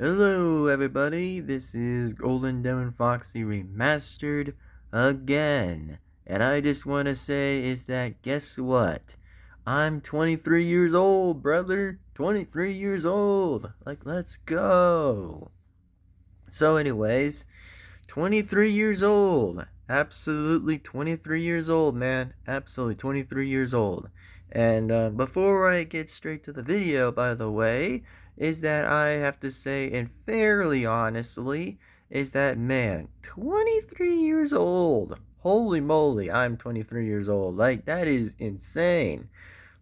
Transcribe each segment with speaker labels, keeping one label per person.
Speaker 1: Hello, everybody. This is Golden Devin-Foxy Remastered again. And I just want to say is that guess what? I'm 23 years old, brother. 23 years old. Like, let's go. So, anyways, 23 years old. Absolutely 23 years old, man. Absolutely 23 years old. And before I get straight to the video, by the way, is that I have to say, and fairly honestly, is that, man, 23 years old. Holy moly, I'm 23 years old. Like, that is insane.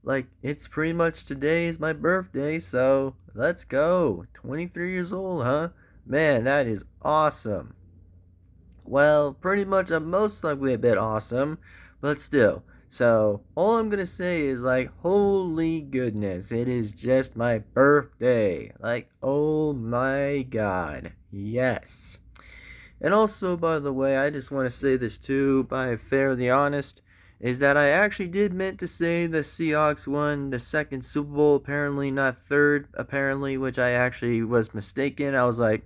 Speaker 1: Like, it's pretty much today is my birthday, so let's go. 23 years old, huh? Man, that is awesome. Well, pretty much I'm most likely a bit awesome, but still. So, all I'm gonna say is like, holy goodness, it is just my birthday. Like, oh my god. Yes. And also, by the way, I just want to say this too, by fairly honest, is that I actually did meant to say the Seahawks won the second Super Bowl, apparently not third, apparently, which I actually was mistaken. I was like,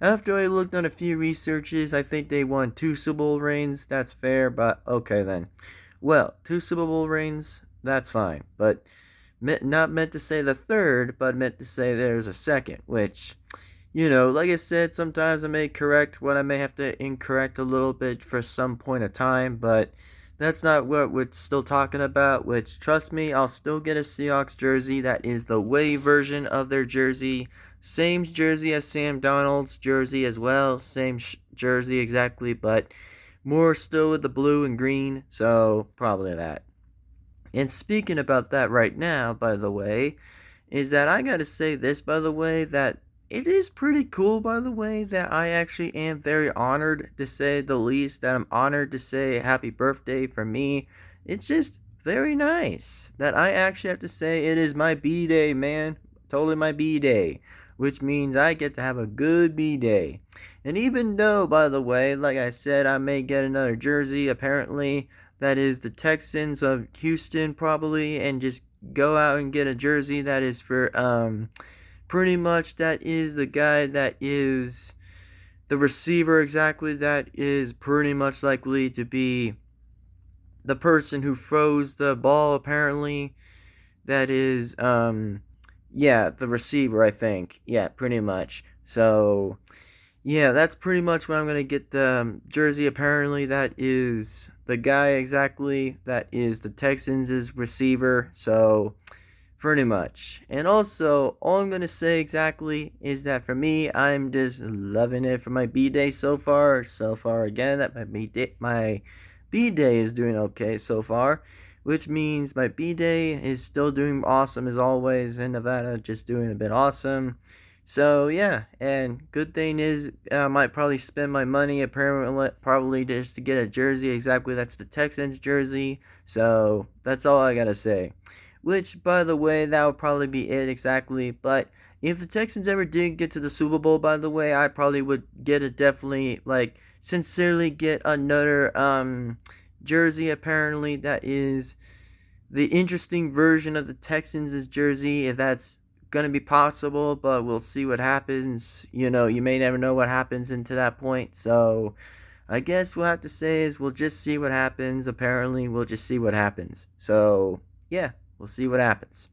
Speaker 1: After I looked on a few researches, I think they won two Super Bowl reigns. That's fair, but okay then. Well, two Super Bowl reigns, that's fine. But not meant to say the third, but meant to say there's a second, which, like I said, sometimes I may correct what I may have to incorrect a little bit for some point of time, but that's not what we're still talking about, which, trust me, I'll still get a Seahawks jersey. That is the way version of their jersey. Same jersey as Sam Donald's jersey as well. Same jersey exactly, but more still with the blue and green, so probably that. And speaking about that right now, by the way, is that I gotta say this, by the way, that it is pretty cool, by the way, that I actually am very honored, to say the least, that I'm honored to say happy birthday for me. It's just very nice that I actually have to say it is my B-Day, man. Totally my B-Day, which means I get to have a good B-Day. And even though, by the way, like I said, I may get another jersey, apparently, that is the Texans of Houston, probably, and just go out and get a jersey that is for, pretty much that is the guy that is the receiver exactly, that is pretty much likely to be the person who throws the ball, apparently. That is, yeah, the receiver, I think. Yeah, pretty much. So, yeah, that's pretty much when I'm going to get the jersey. Apparently, that is the guy exactly that is the Texans' receiver. So, pretty much. And also, all I'm going to say exactly is that for me, I'm just loving it for my B-Day so far. So far, again, that my B-Day is doing okay so far, which means my B-Day is still doing awesome as always in Nevada, just doing a bit awesome. So yeah, and good thing is I might probably spend my money apparently probably just to get a jersey exactly. That's the Texans jersey. So that's all I gotta say. Which, by the way, that would probably be it exactly. But if the Texans ever did get to the Super Bowl, by the way, I probably would get a definitely, like, sincerely get another jersey. Apparently, that is the interesting version of the Texans' jersey, if that's gonna be possible. But we'll see what happens. You may never know what happens into that point. So I guess we'll have to say is we'll just see what happens. Apparently, we'll just see what happens. So yeah, we'll see what happens.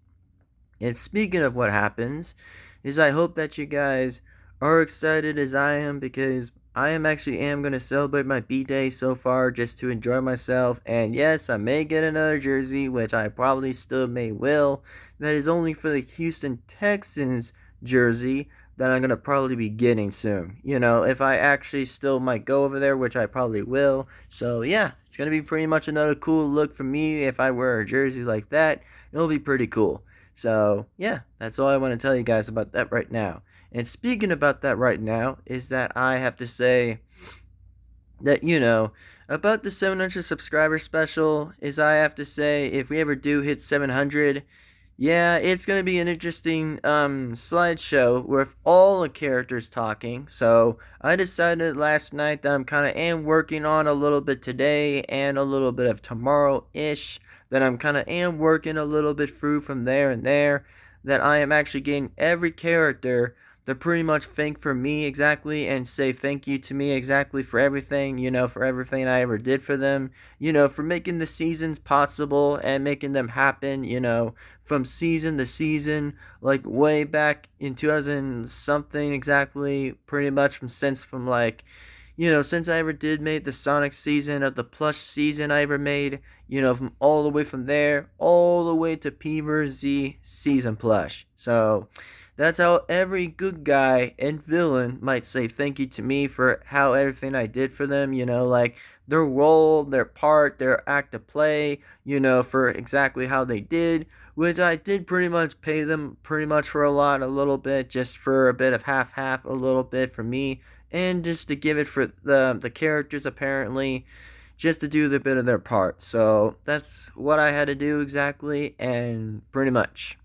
Speaker 1: And speaking of what happens, is I hope that you guys are excited as I am, because I am going to celebrate my B-Day so far just to enjoy myself. And yes, I may get another jersey, which I probably still may will. That is only for the Houston Texans jersey that I'm going to probably be getting soon. If I actually still might go over there, which I probably will. So yeah, it's going to be pretty much another cool look for me if I wear a jersey like that. It'll be pretty cool. So yeah, that's all I want to tell you guys about that right now. And speaking about that right now, is that I have to say that, about the 700 subscriber special, is I have to say, if we ever do hit 700, yeah, it's going to be an interesting slideshow with all the characters talking. So I decided last night that I'm kind of am working on a little bit today and a little bit of tomorrow-ish, that I'm kind of am working a little bit through from there and there, that I am actually getting every character to pretty much thank for me exactly and say thank you to me exactly for everything, for everything I ever did for them, for making the seasons possible and making them happen, from season to season, like way back in 2000 something exactly, pretty much from like, since I ever did make the Sonic season of the plush season I ever made, from all the way from there, all the way to Peever Z season plush. So that's how every good guy and villain might say thank you to me for how everything I did for them, like their role, their part, their act of play, for exactly how they did, which I did pretty much pay them pretty much for a little bit, just for a bit of half, a little bit for me, and just to give it for the characters apparently, just to do the bit of their part. So that's what I had to do exactly, and pretty much.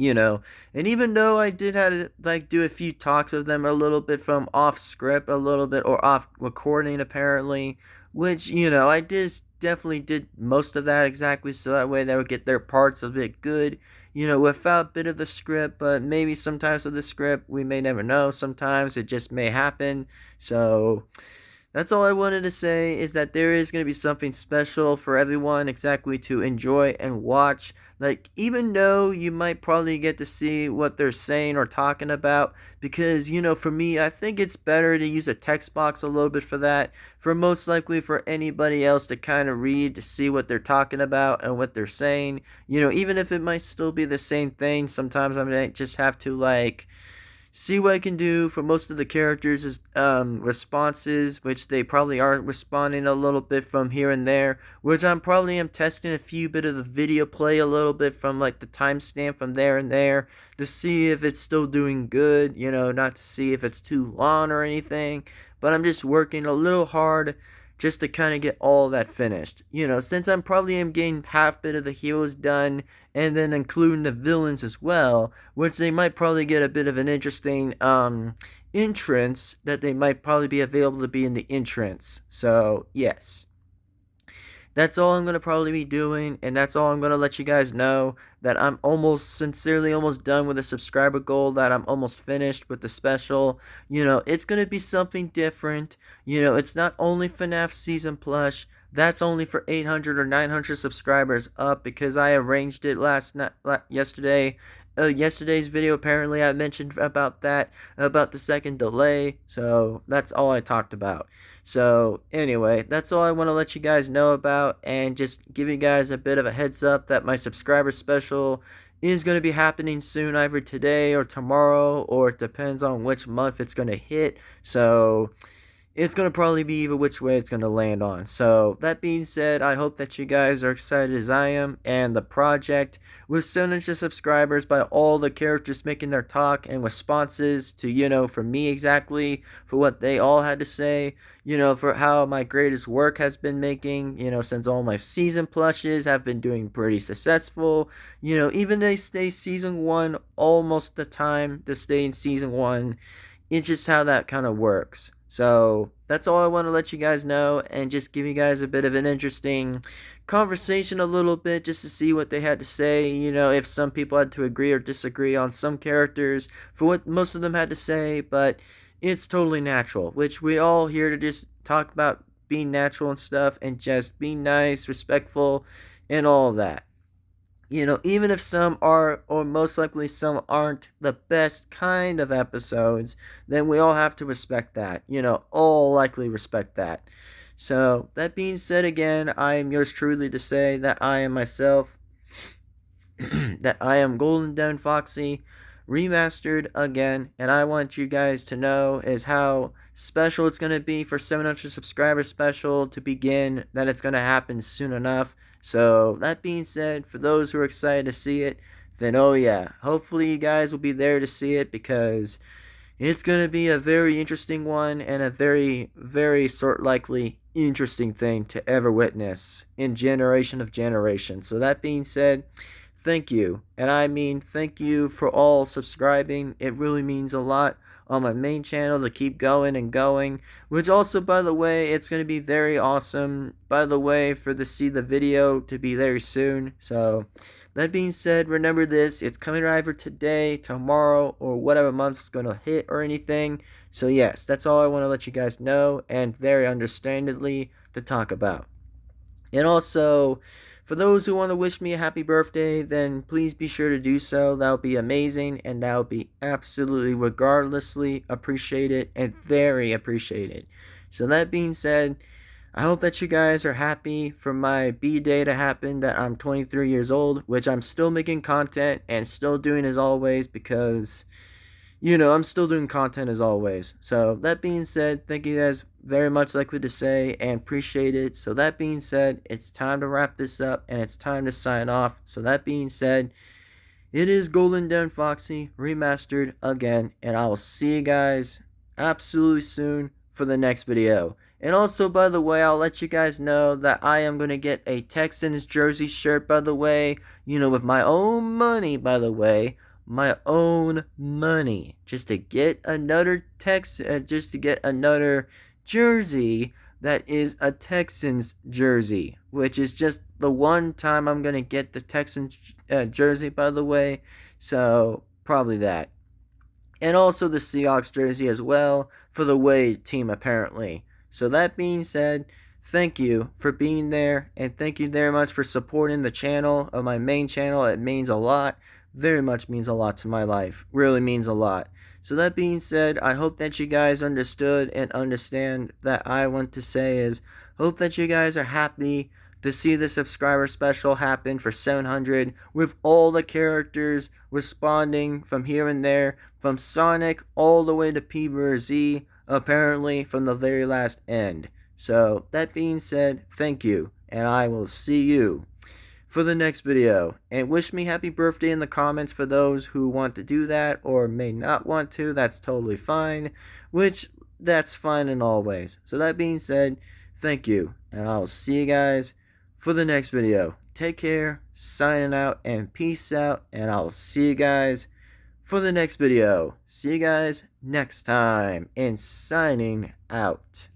Speaker 1: And even though I did have to like do a few talks with them a little bit from off script a little bit or off recording apparently, which I just definitely did most of that exactly so that way they would get their parts a bit good, without a bit of the script. But maybe sometimes with the script we may never know, sometimes it just may happen. So that's all I wanted to say, is that there is going to be something special for everyone exactly to enjoy and watch. Like, even though you might probably get to see what they're saying or talking about, because, for me, I think it's better to use a text box a little bit for that, for most likely for anybody else to kind of read to see what they're talking about and what they're saying. Even if it might still be the same thing, sometimes I might just have to, like, see what I can do for most of the characters' responses, which they probably are responding a little bit from here and there, which I'm probably am testing a few bit of the video play a little bit from like the timestamp from there and there to see if it's still doing good, not to see if it's too long or anything, but I'm just working a little hard just to kind of get all that finished. Since I'm probably am getting half bit of the heroes done and then including the villains as well, which they might probably get a bit of an interesting entrance, that they might probably be available to be in the entrance. So yes, that's all I'm going to probably be doing, and that's all I'm going to let you guys know, that I'm sincerely almost done with the subscriber goal, that I'm almost finished with the special. It's going to be something different. It's not only FNAF Season Plush. That's only for 800 or 900 subscribers up, because I arranged it yesterday. Yesterday's video, apparently I mentioned about that, about the second delay, so that's all I talked about. So anyway, that's all I want to let you guys know about, and just give you guys a bit of a heads up that my subscriber special is going to be happening soon, either today or tomorrow, or it depends on which month it's going to hit. So it's going to probably be either which way it's going to land on. So that being said, I hope that you guys are excited as I am, and the project with 700 subscribers, by all the characters making their talk and responses to, for me exactly, for what they all had to say, for how my greatest work has been making, since all my season plushes have been doing pretty successful, even they stay season 1 almost the time to stay in season 1. It's just how that kind of works. So that's all I want to let you guys know, and just give you guys a bit of an interesting conversation a little bit, just to see what they had to say, if some people had to agree or disagree on some characters for what most of them had to say. But it's totally natural, which we all here to just talk about being natural and stuff, and just being nice, respectful, and all of that. Even if some are, or most likely some aren't, the best kind of episodes, then we all have to respect that. All likely respect that. So, that being said, again, I am yours truly to say that I am myself, that I am Golden Devin-Foxy, remastered again, and I want you guys to know is how special it's going to be for 700 subscriber special to begin, that it's going to happen soon enough. So that being said, for those who are excited to see it, then oh yeah, hopefully you guys will be there to see it, because it's going to be a very interesting one, and a very, very likely interesting thing to ever witness in generation of generations. So that being said, thank you. And I mean, thank you for all subscribing. It really means a lot on my main channel to keep going and going, which also, by the way, it's going to be very awesome, by the way, for see the video to be very soon. So that being said, remember this, it's coming either today, tomorrow, or whatever month's gonna hit or anything. So yes, that's all I want to let you guys know, and very understandably to talk about. And also, for those who want to wish me a happy birthday, then please be sure to do so. That would be amazing, and that would be absolutely regardlessly appreciated and very appreciated. So that being said, I hope that you guys are happy for my B-Day to happen, that I'm 23 years old, which I'm still making content and still doing as always because, I'm still doing content as always. So that being said, thank you guys very much, like what to say, and appreciate it. So that being said, it's time to wrap this up and it's time to sign off. So that being said, it is Golden Devin-Foxy remastered again, and I will see you guys absolutely soon for the next video. And also, by the way, I'll let you guys know that I am going to get a Texans jersey shirt, by the way, with my own money, by the way, my own money, just to get another just to get another jersey that is a Texans jersey, which is just the one time I'm going to get the Texans jersey, by the way. So, probably that. And also the Seahawks jersey as well for the away team, apparently. So, that being said, thank you for being there, and thank you very much for supporting the channel, of my main channel. It means a lot. Very much means a lot to my life. Really means a lot. So that being said, I hope that you guys understood and understand that I want to say is, hope that you guys are happy to see the subscriber special happen for 700 with all the characters responding from here and there, from Sonic all the way to P-Z, apparently from the very last end. So that being said, thank you, and I will see you for the next video. And wish me happy birthday in the comments for those who want to do that or may not want to. That's totally fine, which that's fine in all ways. So that being said, thank you, and I'll see you guys for the next video. Take care, signing out, and peace out, and I'll see you guys for the next video. See you guys next time, and signing out.